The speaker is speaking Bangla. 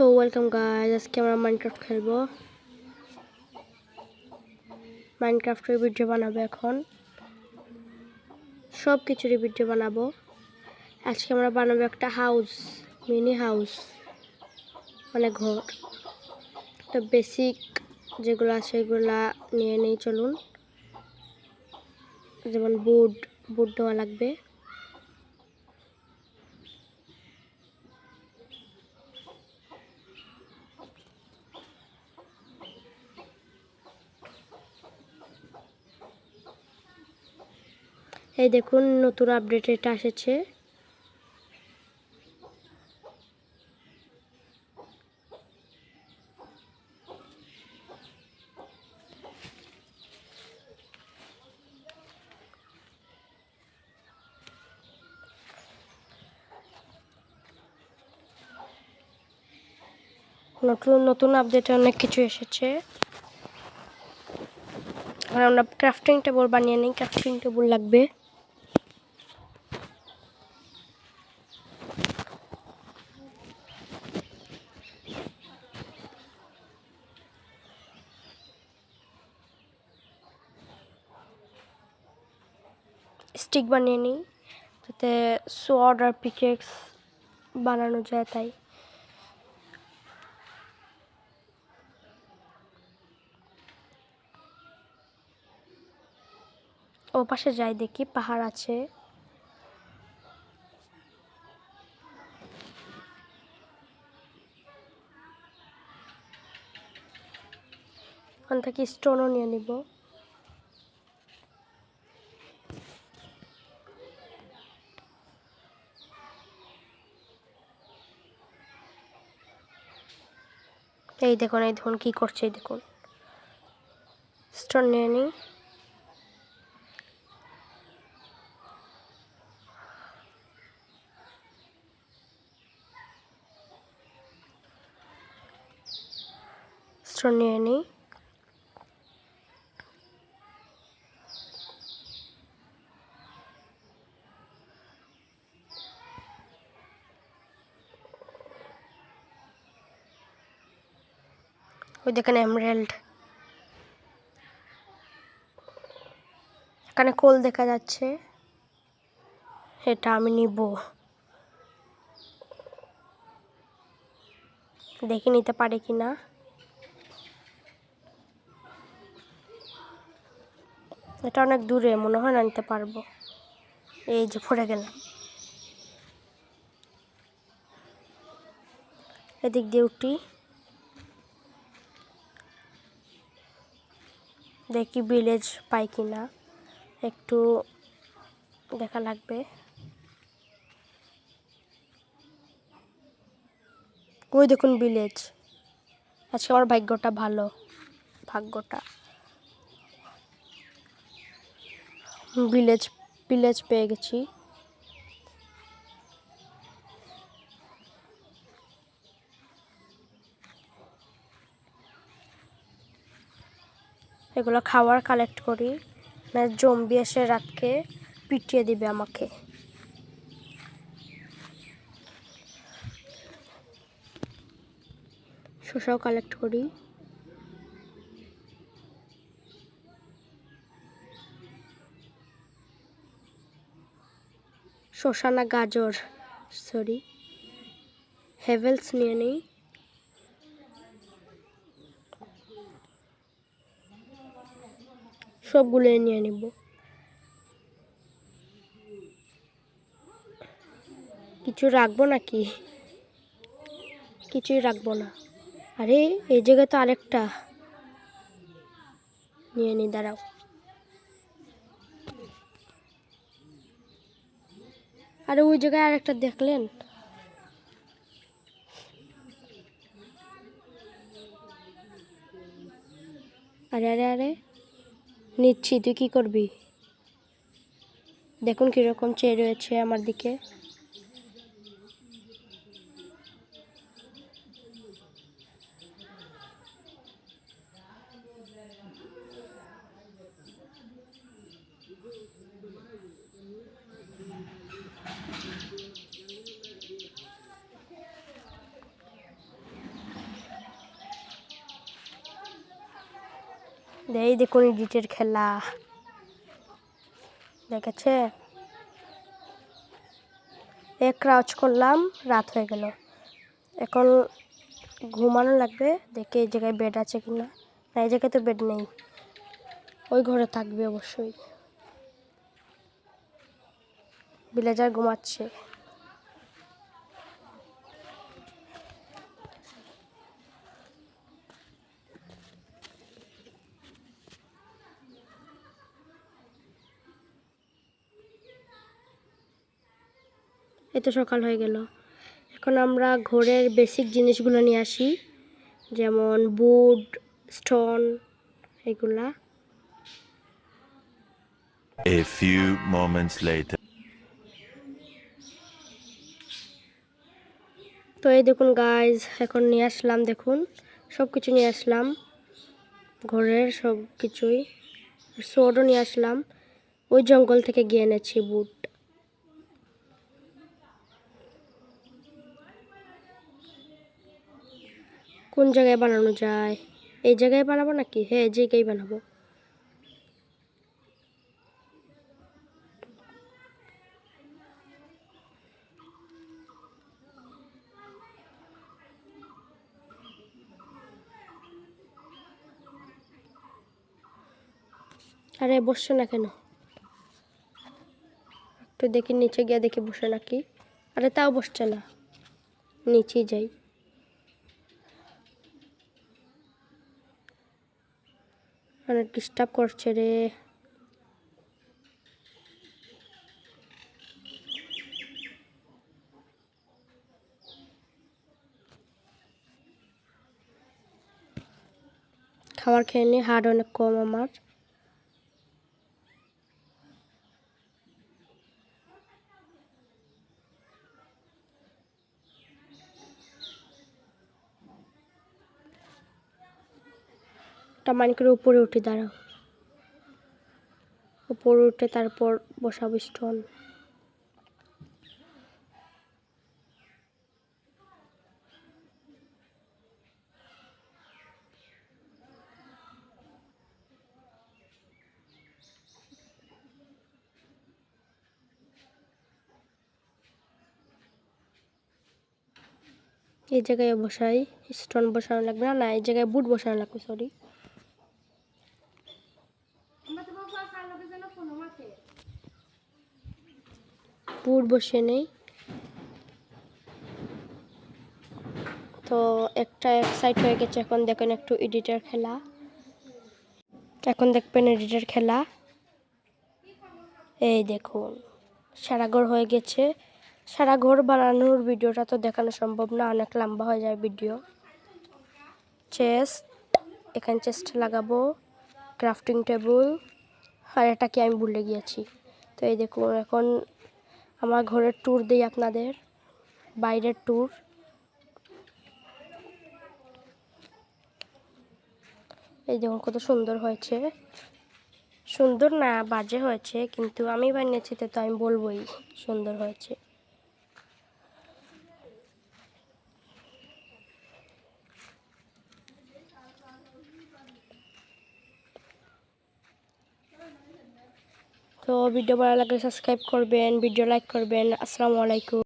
তো ওয়েলকাম গাইস, আজকে আমরা মাইনক্রাফট খেলবো। মাইনক্রাফটের ভিডিও বানাবো এখন, সব কিছুরই ভিডিও বানাবো। আজকে আমরা বানাবো একটা হাউস, মিনি হাউস, মানে ঘর। তো বেসিক যেগুলো আছে এগুলা নিয়ে নেই, চলুন। যেমন বুট দেওয়া লাগবে, এই দেখুন নতুন আপডেট এটা এসেছে। নতুন আপডেটে অনেক কিছু এসেছে। আর আমরা ক্রাফটিং টেবিল বানিয়ে নিই। ক্রাফটিং টেবিল লাগবে, স্টিক বানিয়ে নিই যাতে সোয়ার্ড আর পিকেক্স বানানো যায়। তাই ও পাশে যাই, দেখি পাহাড় আছে। ওখান থেকে স্টোনও নিয়ে নিব। এই দেখুন কি করছে, দেখুন। স্টোন নিয়ে নিই। স্টোন নিয়ে নিই। ওই দেখেন এমরাল্ড, এখানে কোল দেখা যাচ্ছে, এটা আমি নিব। দেখে নিতে পারি কিনা। এটা অনেক দূরে, মনে হয় না নিতে পারবো। এই যে পড়ে গেলাম। এদিক দিয়ে উঠি, দেখি ভিলেজ পাই কিনা, একটু দেখা লাগবে। ওই দেখুন ভিলেজ। আজকে আমার ভাগ্যটা ভালো, ভিলেজ পেয়ে গেছি। এগুলো খাবার কালেক্ট করি, না জম্বি এসে রাতকে পিটিয়ে দিবে আমাকে। শসাও কালেক্ট করি। শসা না গাজর, সরি, হেভেলস নিয়ে নিই। সবগুলো নিয়ে নিব। কিছু রাখবো নাকি? কিছুই রাখবো না। আরে এই জায়গায় তো আরেকটা নিয়ে নি, দাঁড়াও। আরে ওই জায়গায় আরেকটা দেখলেন? আরে আরে আরে নিচ্ছি, তুই কি করবি? দেখুন কিরকম চেয়ে রয়েছে আমার দিকে। এই দেখুন ইডিটের খেলা দেখেছে। এক ক্রাউচ করলাম, রাত হয়ে গেল। এখন ঘুমানো লাগবে। দেখে এই জায়গায় বেড আছে কিনা। না, এই জায়গায় তো বেড নেই, ওই ঘরে থাকবে অবশ্যই। ভিলেজার ঘুমাচ্ছে। এই তো সকাল হয়ে গেল। এখন আমরা ঘরের বেসিক জিনিসগুলো নিয়ে আসি, যেমন বুট, স্টোন, এগুলা। A few moments later. তো এই দেখুন গাইজ, এখন নিয়ে আসলাম, দেখুন সব কিছু নিয়ে আসলাম, ঘরের সব কিছুই। সোডও নিয়ে আসলাম, ওই জঙ্গল থেকে গিয়ে এনেছি বুট। কোন জায়গায় বানানো যায়? এই জায়গায় বানাবো নাকি? হ্যাঁ, এই জায়গায় বানাবো। আরে বসছে না কেন? একটু দেখি, নিচে গিয়ে দেখি বসে নাকি। আরে তাও বসছে না, নিচেই যাই। অনেক ডিস্টার্ব করছে রে। খাবার খেয়ে নি, হাড় অনেক কম আমার। টামানি করে উপরে উঠি, দাঁড়াও। উপরে উঠে তারপর বসাবো স্টোন। এই জায়গায় বসাই, স্টোন বসানো লাগবে না। না, এই জায়গায় বুট বসানো লাগবে, সরি। বুট বসিয়ে নেই। তো একটা এক সাইড হয়ে গেছে। এখন দেখেন একটু এডিটের খেলা। এখন দেখবেন এডিটের খেলা। এই দেখুন সারা ঘর হয়ে গেছে। সারা ঘর বানানোর ভিডিওটা তো দেখানো সম্ভব না, অনেক লম্বা হয়ে যায় ভিডিও। চেস্ট, এখানে চেস্ট লাগাবো, ক্রাফটিং টেবিল, আর এটা কি আমি ভুলে গিয়েছি। তো এই দেখুন, এখন আমার ঘরের ট্যুর দিই আপনাদের, বাইরের ট্যুর। এই দেখুন কত সুন্দর হয়েছে। সুন্দর না, বাজে হয়েছে, কিন্তু আমি বানিয়েছি তো আমি বলবোই সুন্দর হয়েছে। তো ভিডিও ভালো লাগলে সাবস্ক্রাইব করবেন, ভিডিও লাইক করবেন। আসসালামু আলাইকুম।